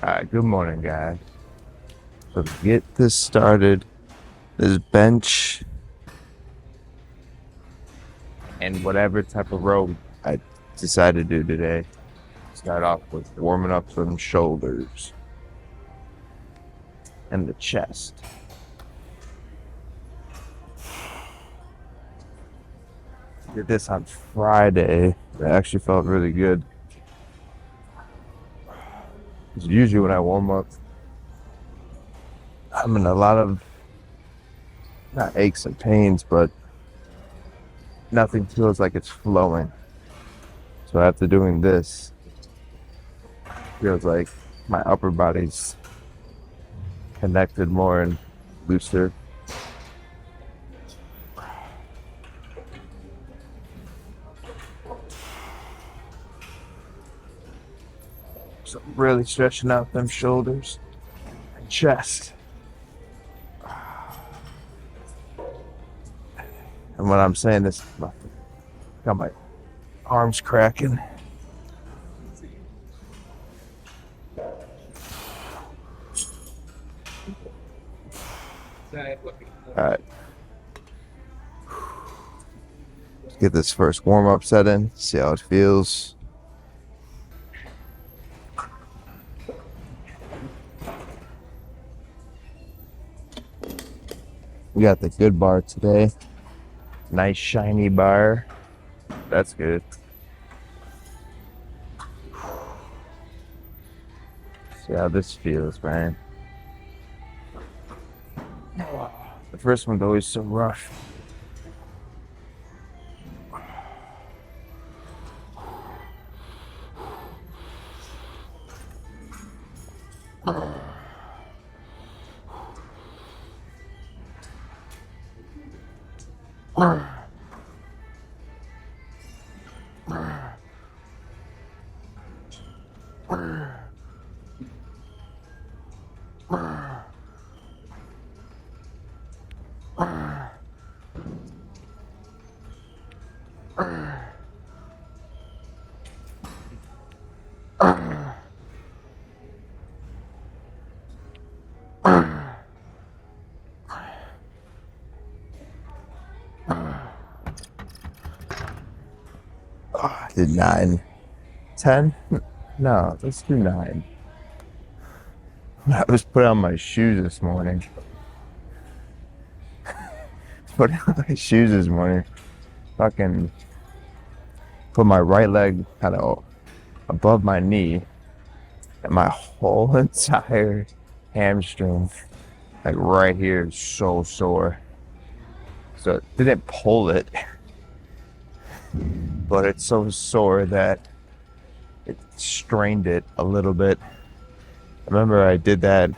Alright, good morning, guys. So to get this started, this bench and whatever type of row I decide to do today, start off with warming up some shoulders and the chest. Did this on Friday. It actually felt really good. Because usually when I warm up, I'm in a lot of, not aches and pains, but nothing feels like it's flowing. So after doing this, feels like my upper body's connected more and looser. So I'm really stretching out them shoulders and chest. And when I'm saying this, got my arms cracking. Alright. Let's get this first warm-up set in, see how it feels. We got the good bar today. Nice shiny bar. That's good. See how this feels, man. The first one's always so rough. Did 9. 10? No, let's do 9. I was putting on my shoes this morning. Fucking put my right leg kind of above my knee, and my whole entire hamstring, like right here, is so sore. So it didn't pull it, but it's so sore that it strained it a little bit. I remember I did that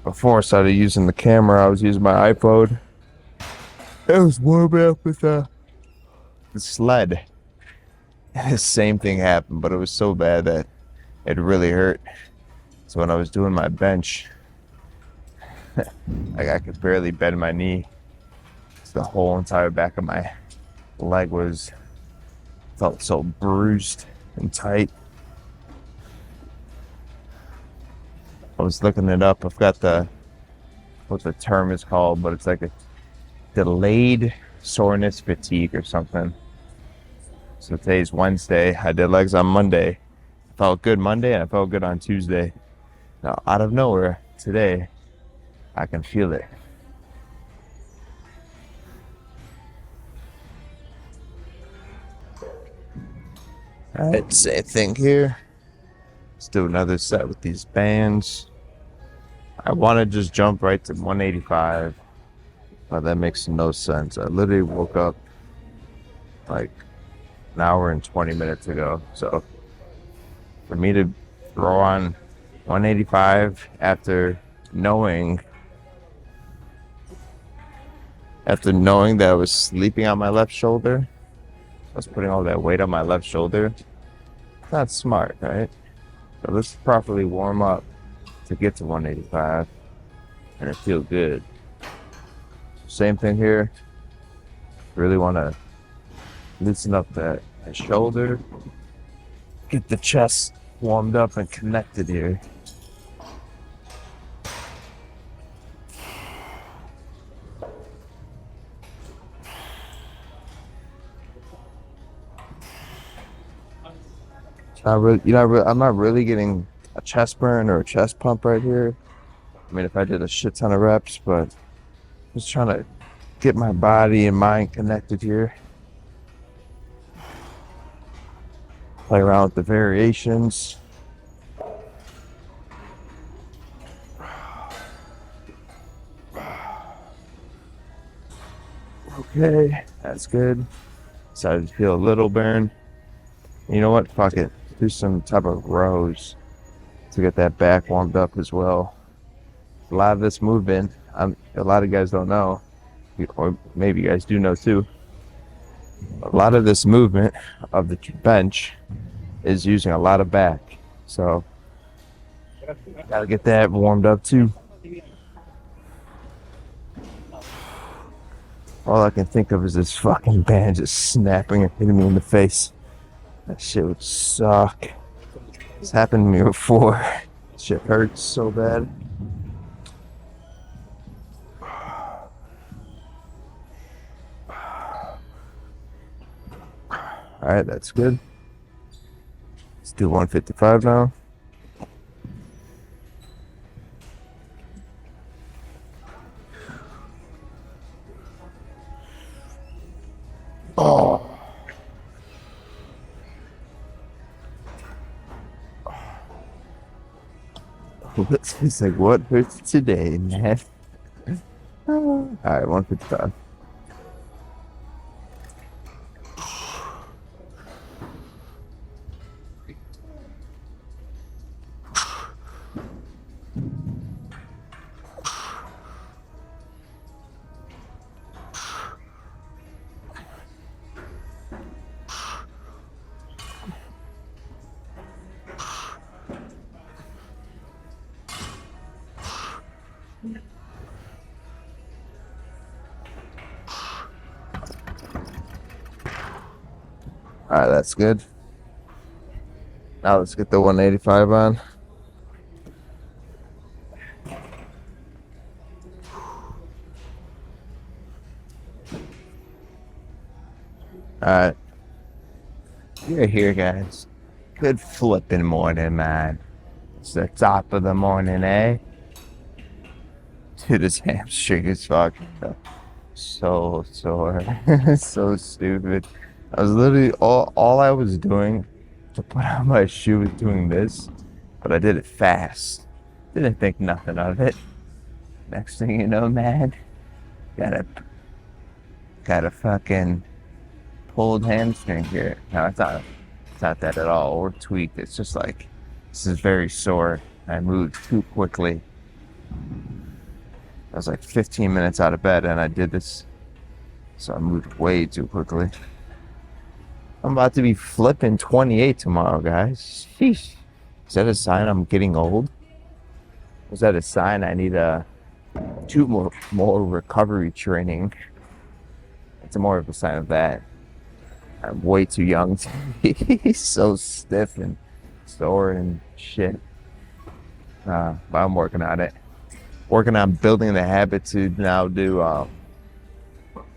before I started using the camera. I was using my iPhone. It was warming up with the sled. And the same thing happened, but it was so bad that it really hurt. So when I was doing my bench, like I could barely bend my knee. So the whole entire back of my leg felt so bruised and tight. I was looking it up. I forgot what the term is called, but it's like a delayed soreness fatigue or something. So today's Wednesday. I did legs on Monday. I felt good Monday and I felt good on Tuesday. Now, out of nowhere, today, I can feel it. Alright, same thing here. Let's do another set with these bands. I want to just jump right to 185, but that makes no sense. I literally woke up like an hour and 20 minutes ago. So for me to throw on 185 after knowing that I was sleeping on my left shoulder, I was putting all that weight on my left shoulder. Not smart, right? So let's properly warm up to get to 185 and it feels good. Same thing here. Really want to loosen up that shoulder, get the chest warmed up and connected here. I'm not really getting a chest burn or a chest pump right here. I mean, if I did a shit ton of reps, but just trying to get my body and mind connected here. Play around with the variations. Okay, that's good. Started to feel a little burn. You know what? Fuck it. Do some type of rows to get that back warmed up as well. A lot of this movement, a lot of guys don't know, or maybe you guys do know too. A lot of this movement of the bench is using a lot of back. So, gotta get that warmed up too. All I can think of is this fucking band just snapping and hitting me in the face. That shit would suck. It's happened to me before. Shit hurts so bad. Alright, that's good. Let's do 155 now. Oh. It's like, what hurts today, man? Alright, 155. Alright, that's good. Now let's get the 185 on. Alright. You're here, guys. Good flipping morning, man. It's the top of the morning, eh? Dude, this hamstring is fucking so sore. So stupid. I was literally all I was doing to put on my shoe was doing this, but I did it fast. Didn't think nothing of it. Next thing you know, man, got a fucking pulled hamstring here. No, it's not that at all, or tweaked. It's just like this is very sore. I moved too quickly. I was like 15 minutes out of bed and I did this, so I moved way too quickly. I'm about to be flipping 28 tomorrow, guys. Sheesh. Is that a sign I'm getting old? Is that a sign I need two more recovery training? It's more of a sign of that. I'm way too young to be so stiff and sore and shit. But I'm working on it. Working on building the habit to now do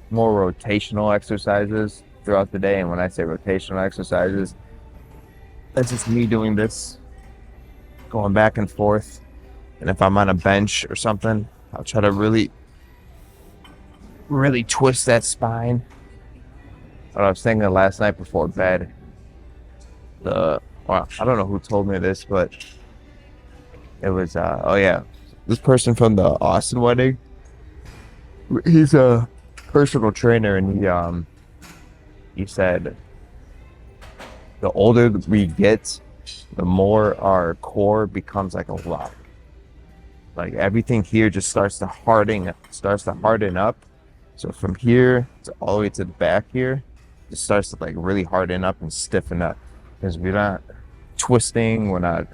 more rotational exercises throughout the day. And when I say rotational exercises, that's just me doing this, going back and forth. And if I'm on a bench or something, I'll try to really twist that spine. What I was thinking last night before bed, I don't know who told me this, but it was this person from the Austin wedding. He's a personal trainer, and he said the older we get, the more our core becomes like a rock. Like everything here just starts to harden up. So from here to all the way to the back here, it starts to like really harden up and stiffen up, because we're not twisting, we're not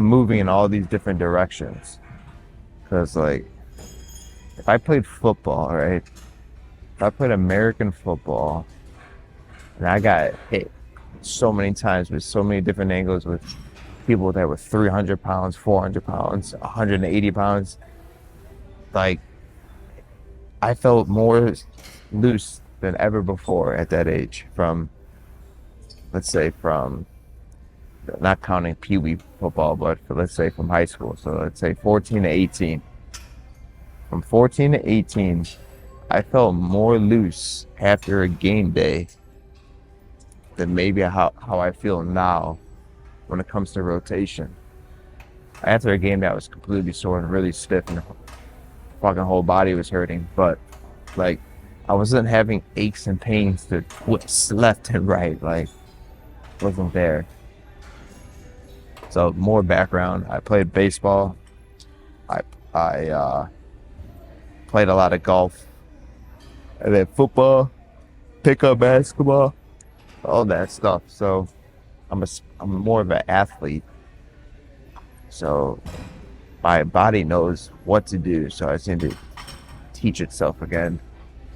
moving in all these different directions. Because like if I played football, right? If I played American football and I got hit so many times with so many different angles with people that were 300 pounds, 400 pounds, 180 pounds. Like, I felt more loose than ever before at that age from, let's say, from not counting Pee Wee football, but let's say from high school. So let's say 14 to 18. From 14 to 18, I felt more loose after a game day than maybe how I feel now when it comes to rotation. After a game day, I was completely sore and really stiff, and the fucking whole body was hurting. But like, I wasn't having aches and pains to twist left and right. Like, wasn't there. So more background. I played baseball. I played a lot of golf. And then football, pickup basketball, all that stuff. So I'm more of an athlete. So my body knows what to do. So I just need to teach itself again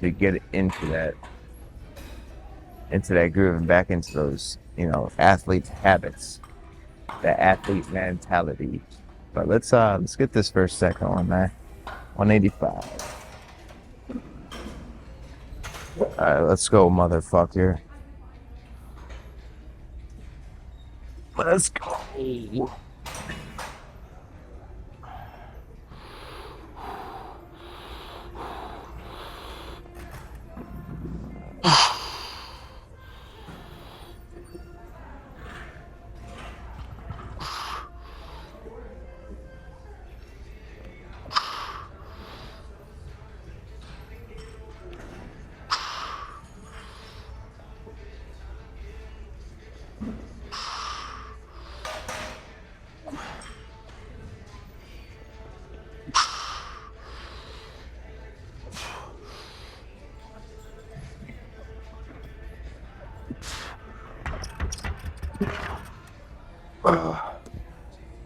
to get into that groove and back into those, athlete habits, the athlete mentality. But let's get this first second one, man. 185. All right, let's go, motherfucker. Let's go.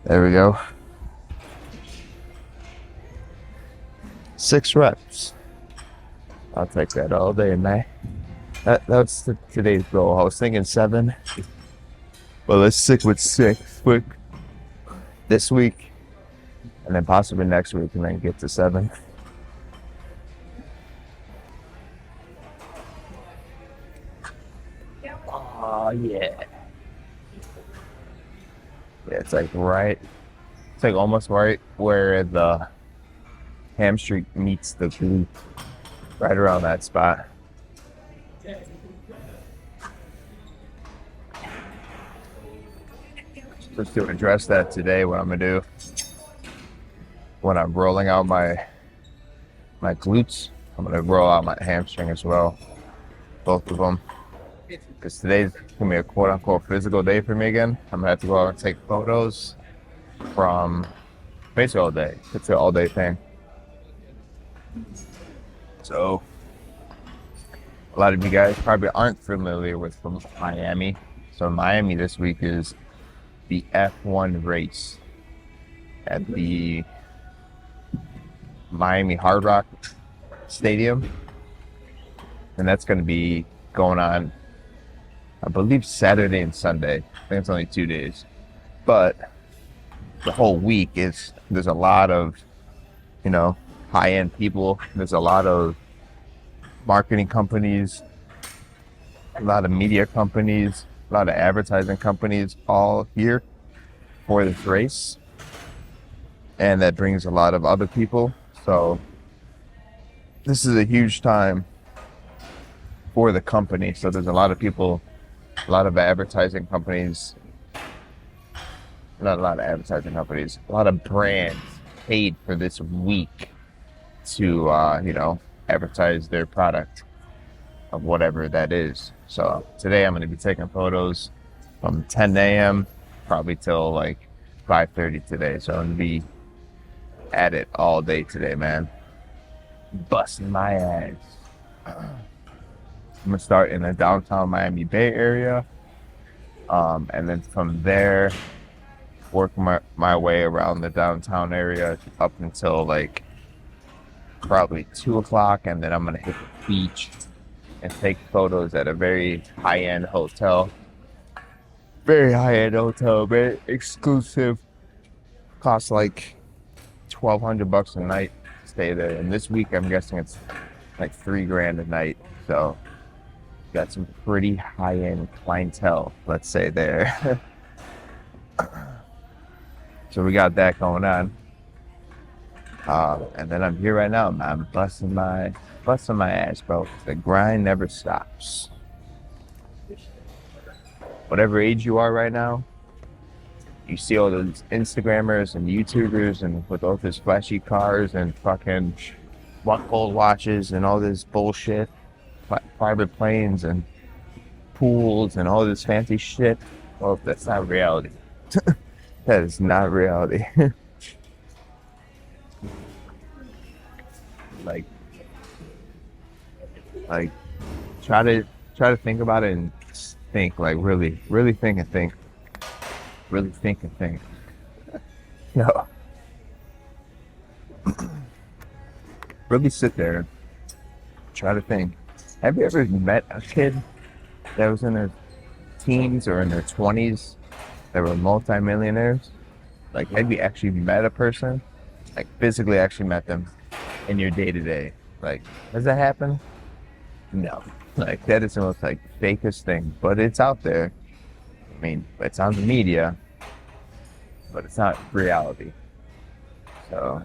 There we go. 6 reps. I'll take that all day, man. That's today's goal. I was thinking 7. But let's stick with 6 quick this week, and then possibly next week, and then get to 7. Oh yeah. Yeah, it's like almost right where the hamstring meets the glute, right around that spot. Just to address that today, what I'm gonna do when I'm rolling out my glutes, I'm gonna roll out my hamstring as well, both of them. Because today's gonna be a quote-unquote physical day for me again. I'm gonna have to go out and take photos from basically all day. It's an all-day thing. So a lot of you guys probably aren't familiar with from Miami. So Miami this week is the F1 race at the Miami Hard Rock Stadium, and that's going to be going on, I believe, Saturday and Sunday. I think it's only 2 days, but the whole week there's a lot of high-end people. There's a lot of marketing companies, a lot of media companies, a lot of advertising companies all here for this race, and that brings a lot of other people. So this is a huge time for the company. So there's a lot of people, a lot of advertising companies, not a lot of advertising companies, a lot of brands paid for this week to advertise their product of whatever that is. So today I'm going to be taking photos from 10 a.m. probably till like 5:30 today. So I'm going to be at it all day today, man. Busting my ass. I'm going to start in the downtown Miami Bay area. And then from there, work my way around the downtown area up until like probably 2 o'clock. And then I'm going to hit the beach and take photos at a very high-end hotel Very high-end hotel, very exclusive. Costs like $1,200 a night to stay there. And this week, I'm guessing it's like $3,000 a night. So got some pretty high-end clientele, let's say there. So we got that going on. And then I'm here right now. I'm busting my ass, bro. The grind never stops. Whatever age you are right now, you see all those Instagrammers and YouTubers and with all these flashy cars and fucking gold watches and all this bullshit, private planes and pools and all this fancy shit. Well, that's not reality. That is not reality. like try to think about it and think, like really think and think. Really think and think. No. Really sit there and try to think. Have you ever met a kid that was in their teens or in their 20s that were multimillionaires? Like, have you actually met a person? Like, physically actually met them in your day-to-day? Like, does that happen? No. Like, that is the most, like, fakest thing. But it's out there. I mean, it's on the media. But it's not reality. So,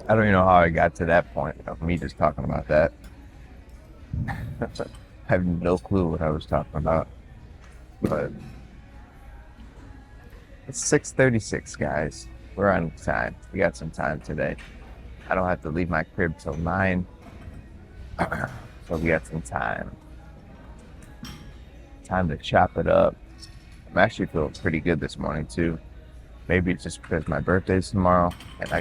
I don't even know how I got to that point of me just talking about that. I have no clue what I was talking about. But it's 6:36, guys. We're on time. We got some time today. I don't have to leave my crib till 9. So we got some time. Time to chop it up. I'm actually feeling pretty good this morning too. Maybe it's just because my birthday's tomorrow and I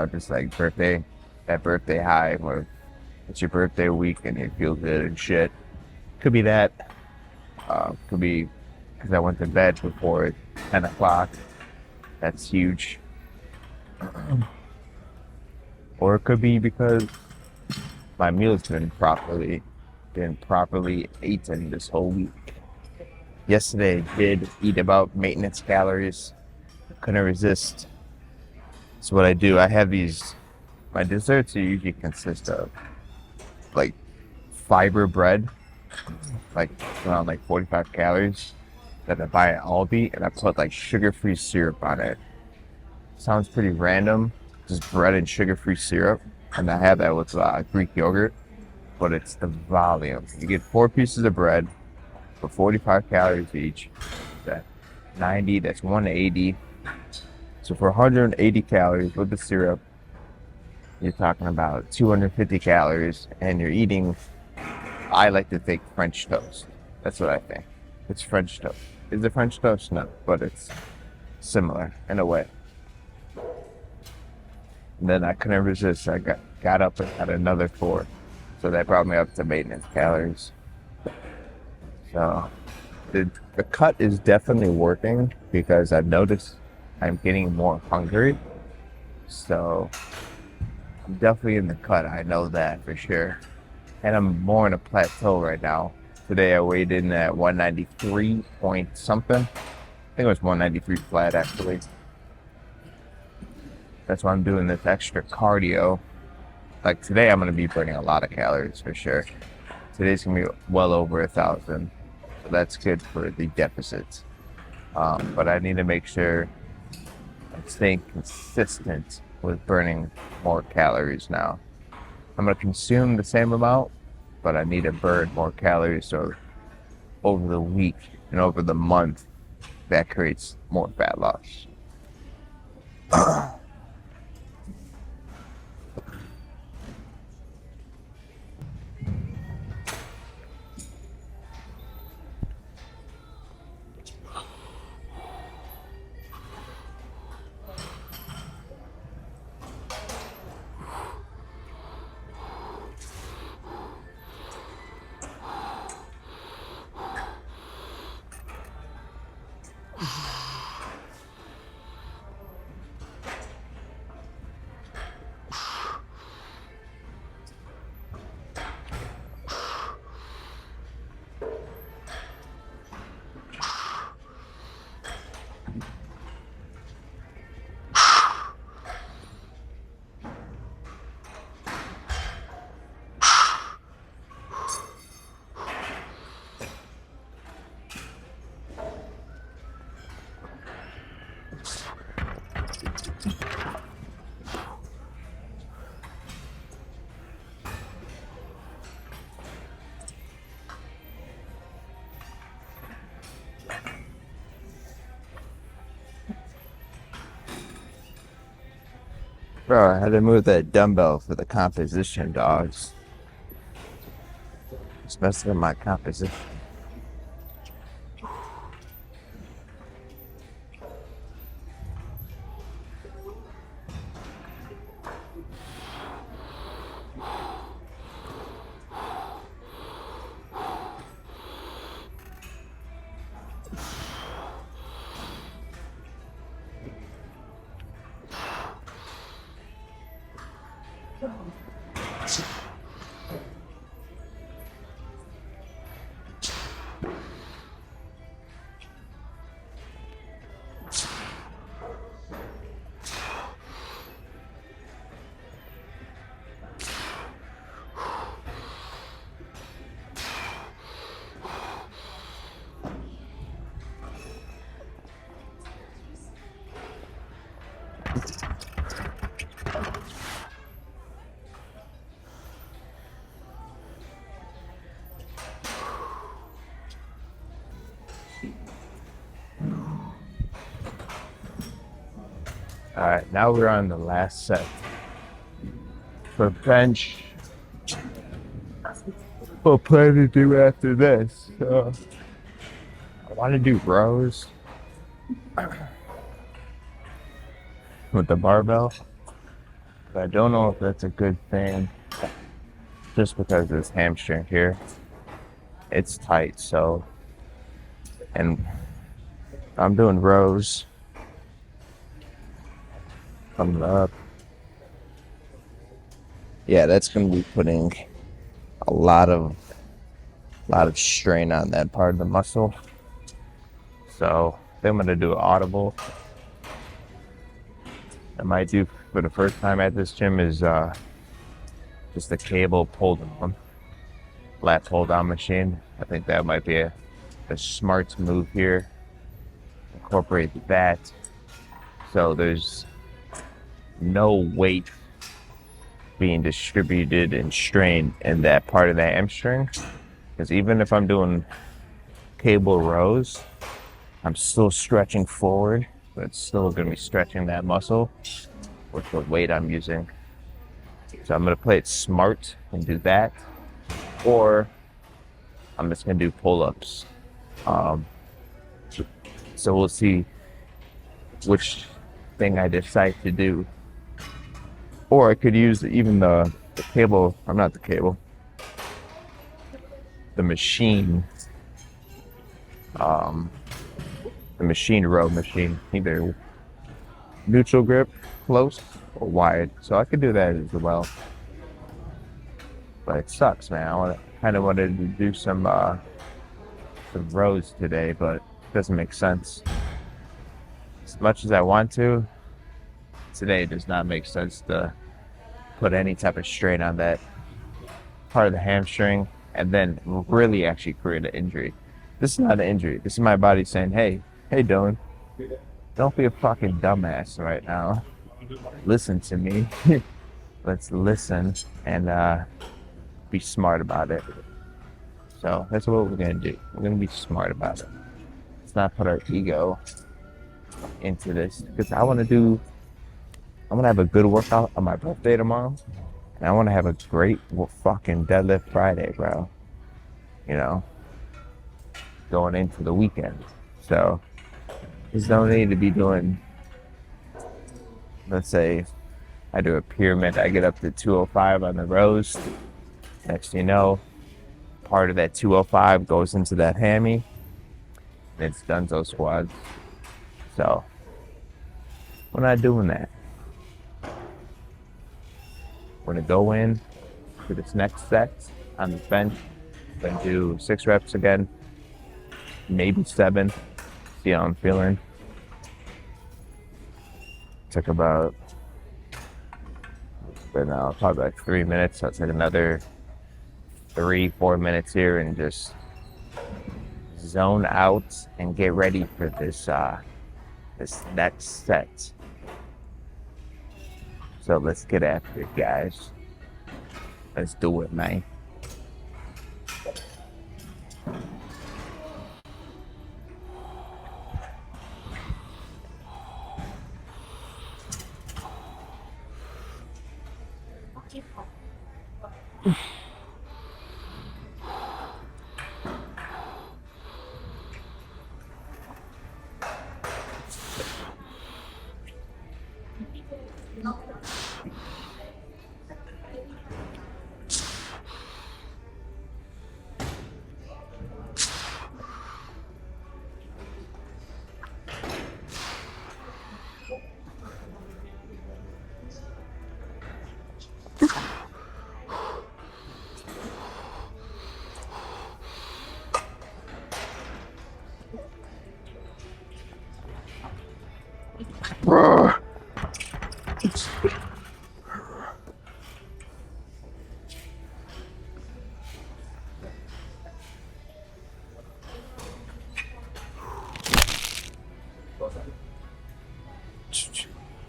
was just like that birthday high where it's your birthday week and you feel good and shit. Could be that. Could be because I went to bed before 10 o'clock. That's huge. Or it could be because my meal's been properly eaten this whole week. Yesterday I did eat about maintenance calories. Couldn't resist. So what I do, I have my desserts usually consist of like fiber bread, like around like 45 calories that I buy at Aldi, and I put like sugar-free syrup on it. Sounds pretty random, just bread and sugar-free syrup, and I have that with Greek yogurt, but it's the volume. You get 4 pieces of bread for 45 calories each. That's 90, that's 180. So for 180 calories with the syrup, you're talking about 250 calories, and you're eating, I like to think, French toast. That's what I think. It's French toast. Is it French toast? No, but it's similar in a way. And then I couldn't resist. I got up and had another 4. So that brought me up to maintenance calories. So the cut is definitely working because I've noticed I'm getting more hungry. So I'm definitely in the cut. I know that for sure. And I'm more in a plateau right now. Today I weighed in at 193 point something. I think it was 193 flat actually. That's why I'm doing this extra cardio. Like today I'm going to be burning a lot of calories for sure. Today's going to be well over 1,000. So that's good for the deficits. But I need to make sure I'm staying consistent with burning more calories now. I'm going to consume the same amount, but I need to burn more calories so over the week and over the month that creates more fat loss. Bro, I had to move that dumbbell for the composition, dogs. It's messing with my composition. All right, now we're on the last set. For bench, we'll plan to do after this. So I want to do rows with the barbell, but I don't know if that's a good thing just because this hamstring here, it's tight. So, and I'm doing rows coming up. Yeah, that's going to be putting a lot of strain on that part of the muscle. So then I'm going to do an audible. I might do for the first time at this gym is just a cable pull down, lat pull down machine. I think that might be a smart move here. Incorporate that so there's no weight being distributed and strained in that part of the hamstring. Because even if I'm doing cable rows, I'm still stretching forward, but it's still going to be stretching that muscle with the weight I'm using. So I'm going to play it smart and do that, or I'm just going to do pull-ups. So we'll see which thing I decide to do. Or I could use even the cable, I'm not the cable, the machine, the machine row machine, either neutral grip, close, or wide. So I could do that as well. But it sucks, man. I kind of wanted to do some rows today, but it doesn't make sense. As much as I want to, today it does not make sense to put any type of strain on that part of the hamstring and then really actually create an injury. This is not an injury. This is my body saying, hey Dylan, don't be a fucking dumbass right now. Listen to me. Let's listen and be smart about it. So that's what we're gonna do. We're gonna be smart about it. Let's not put our ego into this, because I'm gonna have a good workout on my birthday tomorrow, and I want to have a great fucking deadlift Friday, bro. You know, going into the weekend. So there's no need to be doing, let's say I do a pyramid, I get up to 205 on the rows. Next thing you know, part of that 205 goes into that hammy, and it's dunzo squats. So we're not doing that. We're gonna go in to this next set on the bench. We're gonna do 6 reps again, maybe 7. See how I'm feeling. Took about, probably like 3 minutes. So I'll take another 3-4 minutes here and just zone out and get ready for this next set. So let's get after it, guys. Let's do it, man.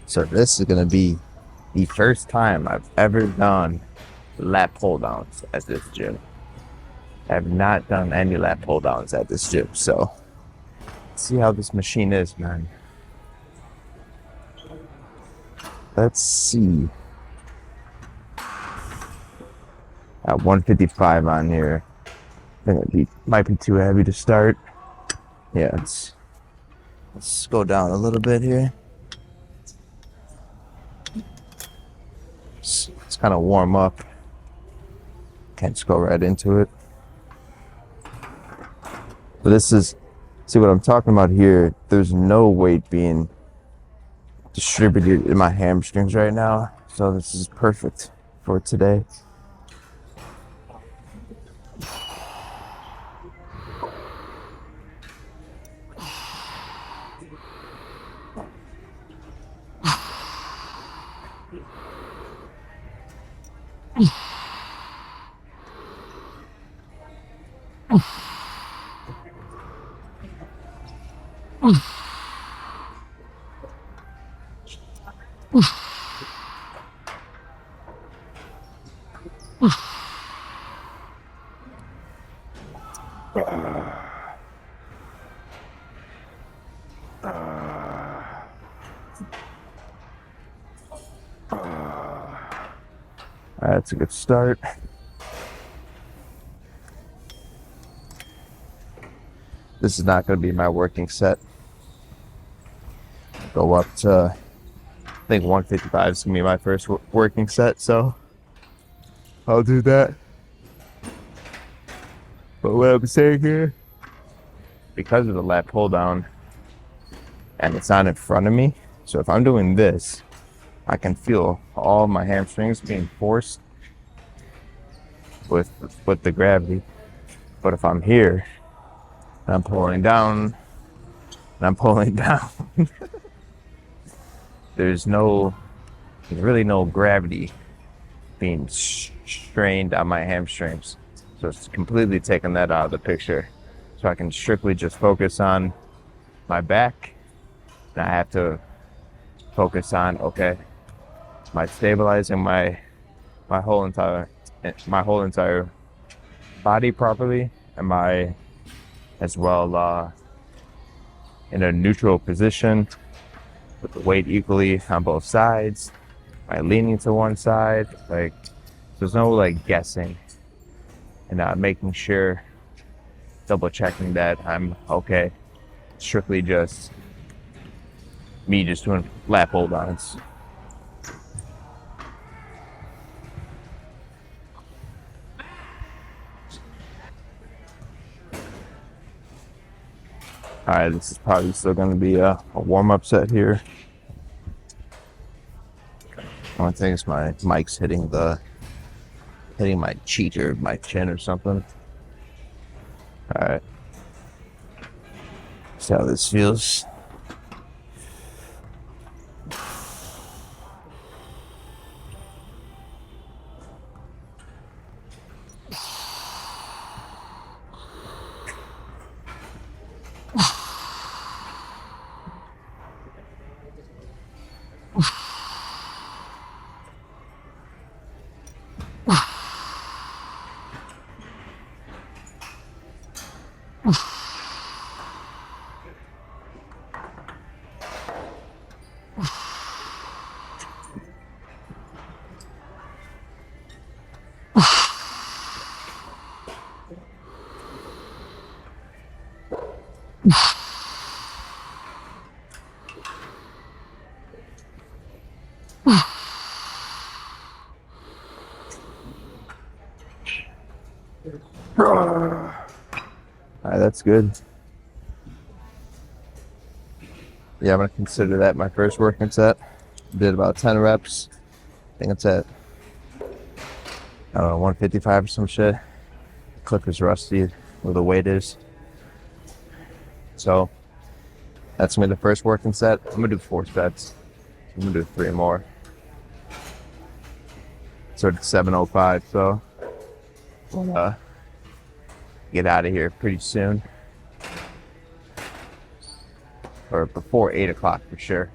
So this is gonna be the first time I've ever done lat pull downs at this gym. I have not done any lat pull downs at this gym, so let's see how this machine is, man. Let's see. At 155 on here. I think it might be too heavy to start. Yeah, let's go down a little bit here. It's kind of warm up. Can't just go right into it. But this is, see what I'm talking about here, there's no weight being distributed in my hamstrings right now. So this is perfect for today. That's a good start. This is not going to be my working set. Go up to, I think 155 is going to be my first working set, so I'll do that. But what I'm saying here, because of the lat pull down and it's not in front of me, so if I'm doing this, I can feel all my hamstrings being forced with the gravity. But if I'm here and I'm pulling down and I'm pulling down, there's really no gravity being strained on my hamstrings. So it's completely taken that out of the picture. So I can strictly just focus on my back. And I have to focus on, okay, am I stabilizing my whole entire body properly? Am I as well in a neutral position with the weight equally on both sides? Am I leaning to one side? Like, there's no like guessing and making sure, double checking that I'm okay. Strictly just me just doing lat pull downs. All right, this is probably still going to be a warm-up set here. I think it's my mic's hitting my cheek or my chin or something. All right, see how this feels. Alright, that's good. Yeah, I'm gonna consider that my first working set. Did about 10 reps. I think it's at, I don't know, 155 or some shit. Clip is rusty where the weight is. So that's gonna be the first working set. I'm gonna do 4 sets. I'm gonna do 3 more. So it's 7:05. So we'll get out of here pretty soon, or before 8 o'clock for sure.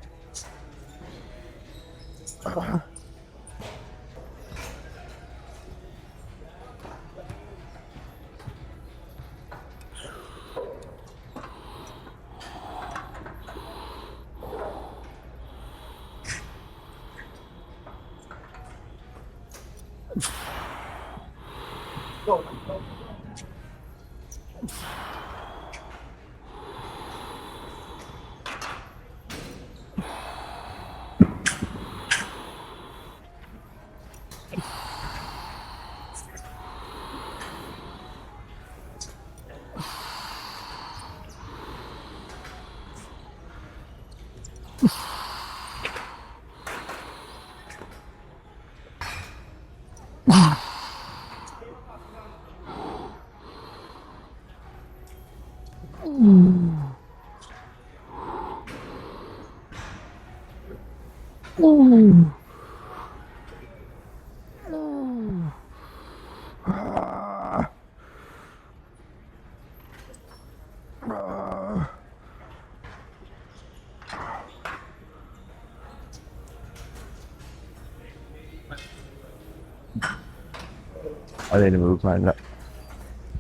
I need to move I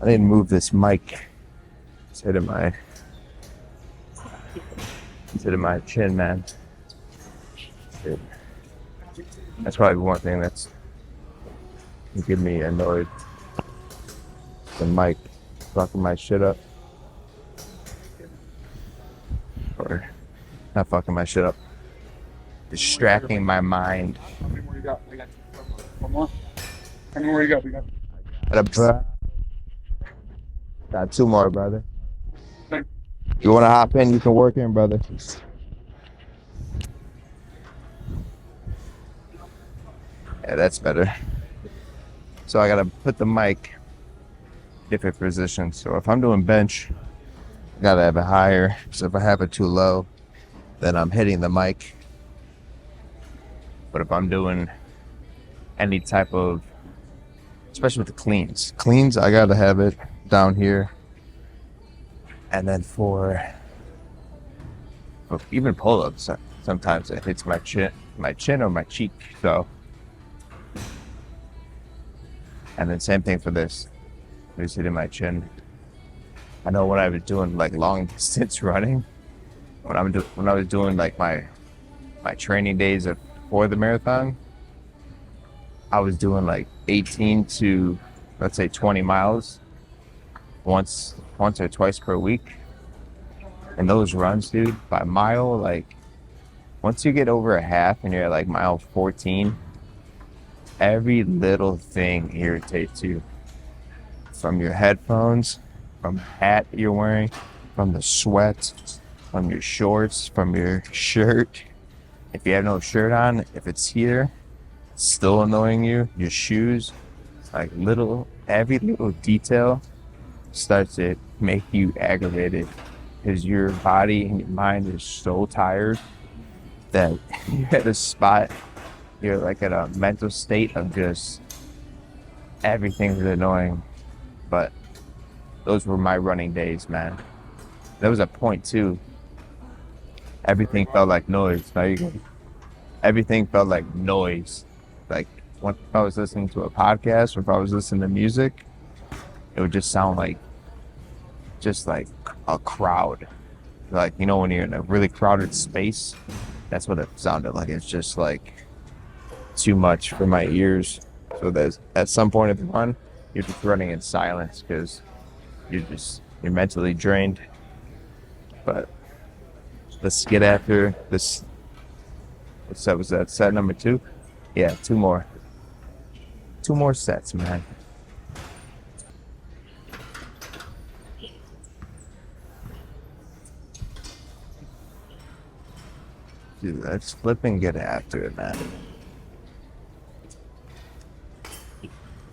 need to move this mic. It's hitting my chin, man. Shit. That's probably one thing that's getting me annoyed. The mic fucking my shit up. Or not fucking my shit up. Distracting my mind. How many more you got? We got 1 more. How many more you got? We got. Got 2 more, brother. You want to hop in? You can work in, brother. Yeah, that's better. So I gotta put the mic different position. So if I'm doing bench, I gotta have it higher. So if I have it too low, then I'm hitting the mic. But if I'm doing any type of, especially with the cleans, I gotta have it down here. And then for even pull-ups, sometimes it hits my chin or my cheek. So, and then same thing for this. It's hitting my chin. I know when I was doing like long distance running, when I was doing like my training days before the marathon, I was doing like 18 to, let's say, 20 miles once or twice per week. And those runs, dude, by mile, like once you get over a half and you're at like mile 14, every little thing irritates you. From your headphones, from the hat you're wearing, from the sweat, from your shorts, from your shirt. If you have no shirt on, if it's here, it's still annoying you. Your shoes, like every little detail starts to make you aggravated, because your body and your mind is so tired that you're at a spot, you're like at a mental state of just everything's annoying. But those were my running days, man. There was a point too, everything felt like noise. Everything felt like noise. Like when I was listening to a podcast or if I was listening to music, it would just sound like a crowd. Like, you know, when you're in a really crowded space, that's what it sounded like. It's just like too much for my ears. So there's at some point of the run, you're just running in silence because you're mentally drained. But let's get after this. What set was that? Set number 2? Yeah, 2 more. 2 more sets, man. Dude, let's flip and get after it, man.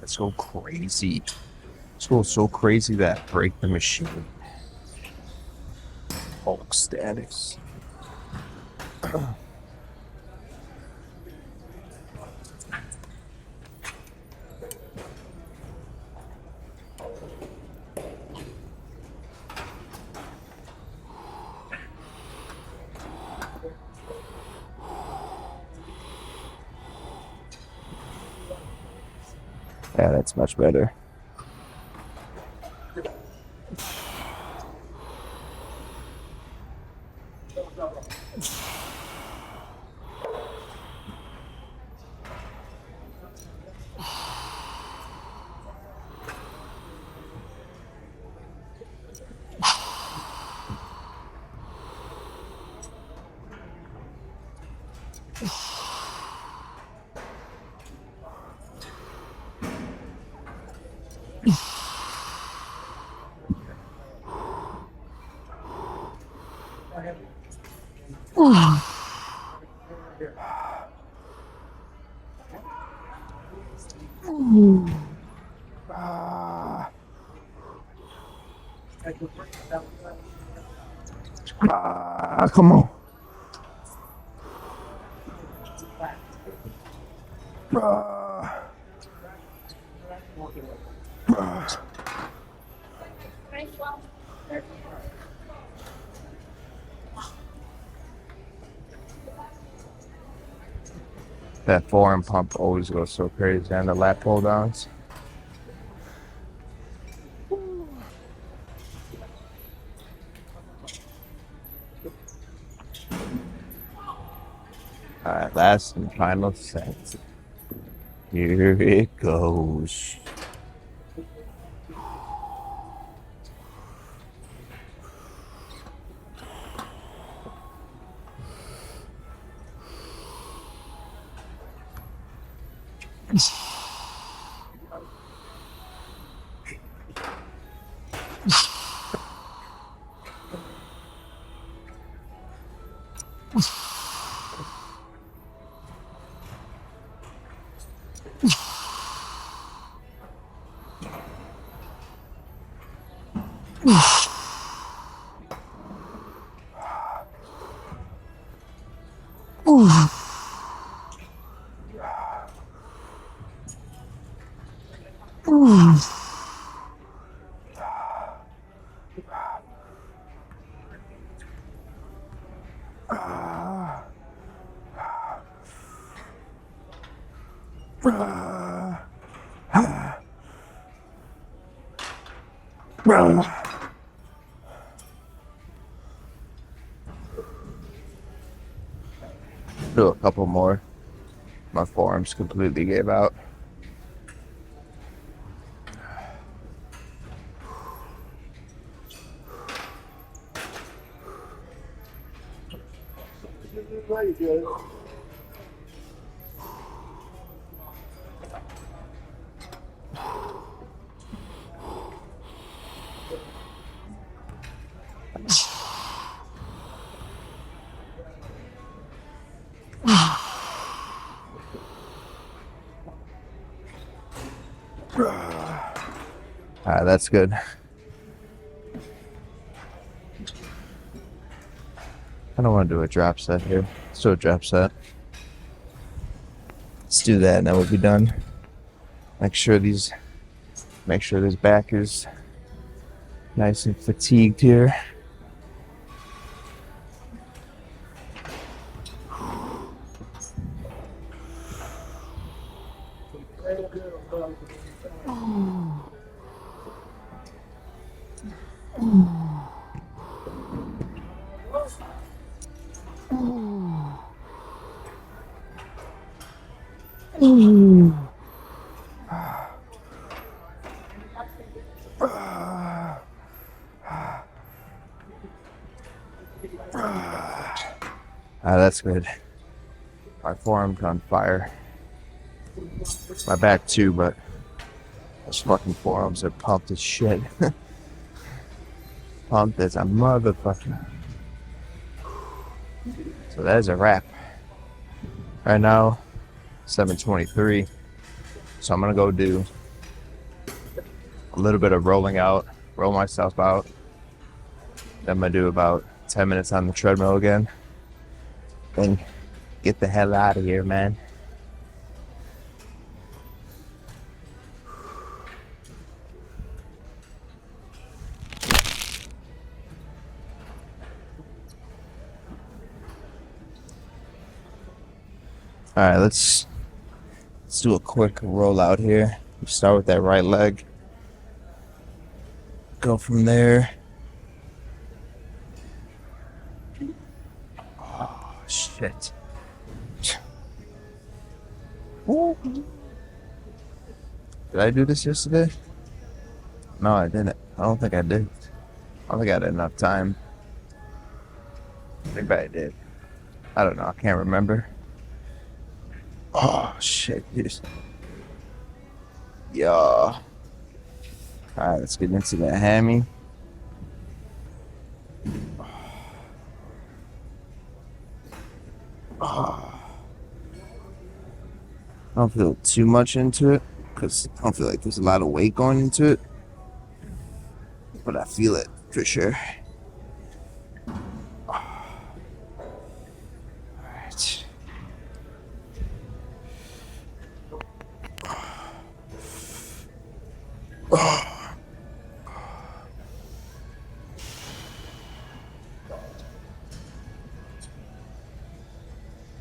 Let's go crazy. Let's go so crazy that break the machine. Hulk status. Yeah, that's much better. Come on. That forearm pump always goes so crazy on the lat pull downs. Alright, last and final set. Here it goes. Do a couple more. My forearms completely gave out. That's good. I don't want to do a drop set here. Let's do a drop set. Let's do that and then we'll be done. Make sure this back is nice and fatigued here. That's good. My forearm's on fire. My back too, but those fucking forearms are pumped as shit. Pumped as a motherfucker. So that is a wrap. Right now, 7:23. So I'm gonna go do a little bit of rolling out, roll myself out. Then I'm gonna do about 10 minutes on the treadmill again. Then get the hell out of here, man. All right, let's do a quick rollout here. We start with that right leg. Go from there. Oh shit. Woo. Did I do this yesterday? No, I didn't. I don't think I did. I don't think I had enough time. Maybe I did. I don't know. I can't remember. Oh shit. Dude. Yeah. All right, let's get into that hammy. Oh. I don't feel too much into it because I don't feel like there's a lot of weight going into it, but I feel it for sure. All right.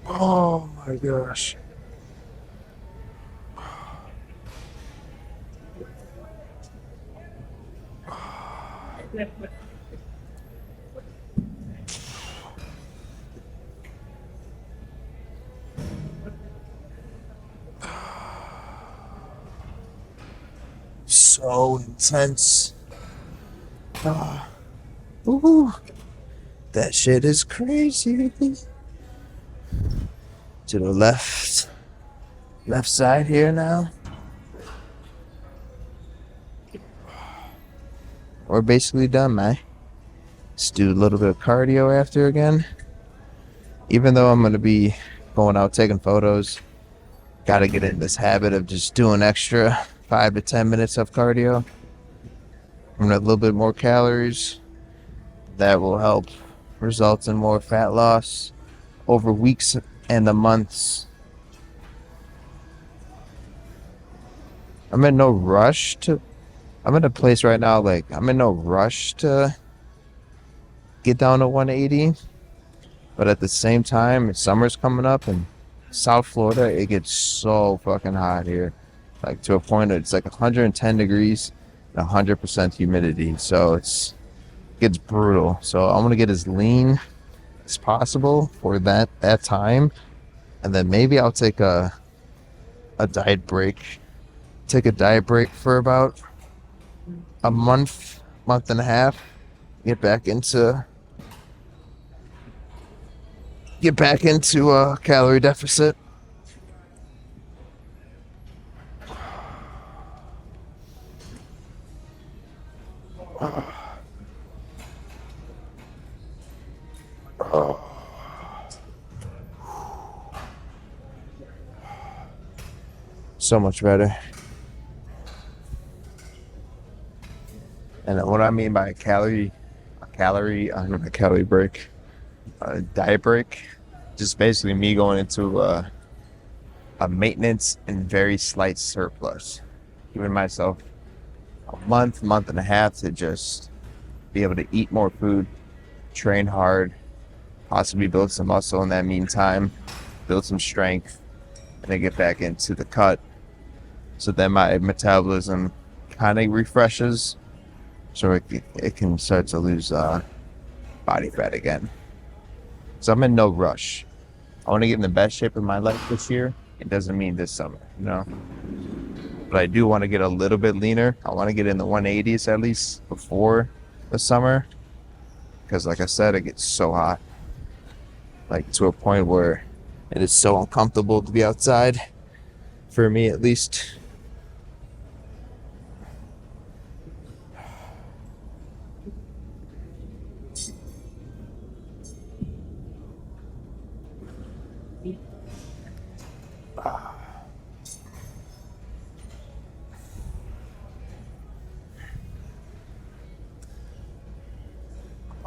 Oh my gosh. So intense. Ah. Ooh. That shit is crazy. To the left side here now. We're basically done, man. Let's do a little bit of cardio after again. Even though I'm gonna be going out taking photos, gotta get in this habit of just doing extra 5 to 10 minutes of cardio. And a little bit more calories. That will help result in more fat loss over weeks and the months. I'm in no rush to. I'm in a place right now, like, I'm in no rush to get down to 180. But at the same time, summer's coming up in South Florida, it gets so fucking hot here. Like, to a point that it's like 110 degrees and 100% humidity. So it gets brutal. So I'm going to get as lean as possible for that time. And then maybe I'll take a diet break. Take a diet break for about a month and a half. Get back into a calorie deficit. So much better. And what I mean by a calorie break, a diet break, just basically me going into a maintenance and very slight surplus, giving myself a month and a half to just be able to eat more food, train hard, possibly build some muscle in that meantime, build some strength, and then get back into the cut. So then my metabolism kind of refreshes, so it can start to lose body fat again. So I'm in no rush. I want to get in the best shape of my life this year. It doesn't mean this summer, you know. But I do want to get a little bit leaner. I want to get in the 180s at least before the summer, because like I said, it gets so hot, like to a point where it is so uncomfortable to be outside, for me at least.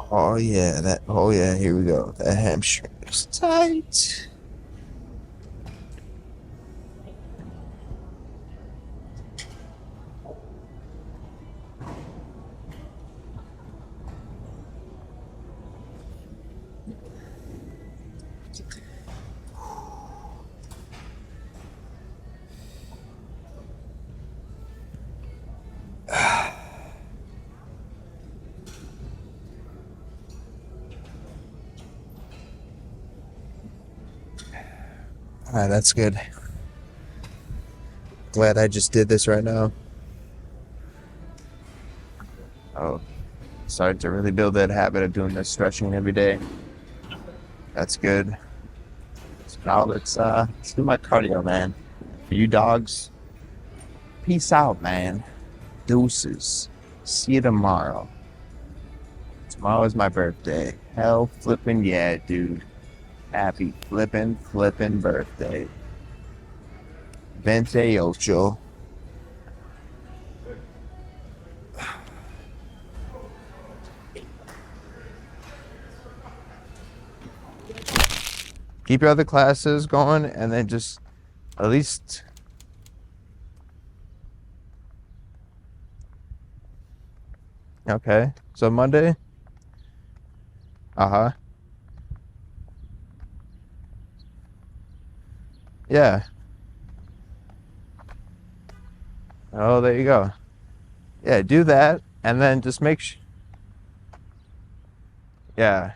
Oh yeah, that. Oh yeah, here we go. That hamstring is tight. All right, that's good. Glad I just did this right now. Oh, started to really build that habit of doing this stretching every day. That's good. So now let's do my cardio, man. For you dogs, peace out, man. Deuces. See you tomorrow. Tomorrow is my birthday. Hell flippin' yeah, dude. Happy flippin' birthday. 28. Keep your other classes going and then just at least. Okay. So Monday? Uh-huh. Yeah. Oh, there you go. Yeah, do that and then just make sure. Yeah.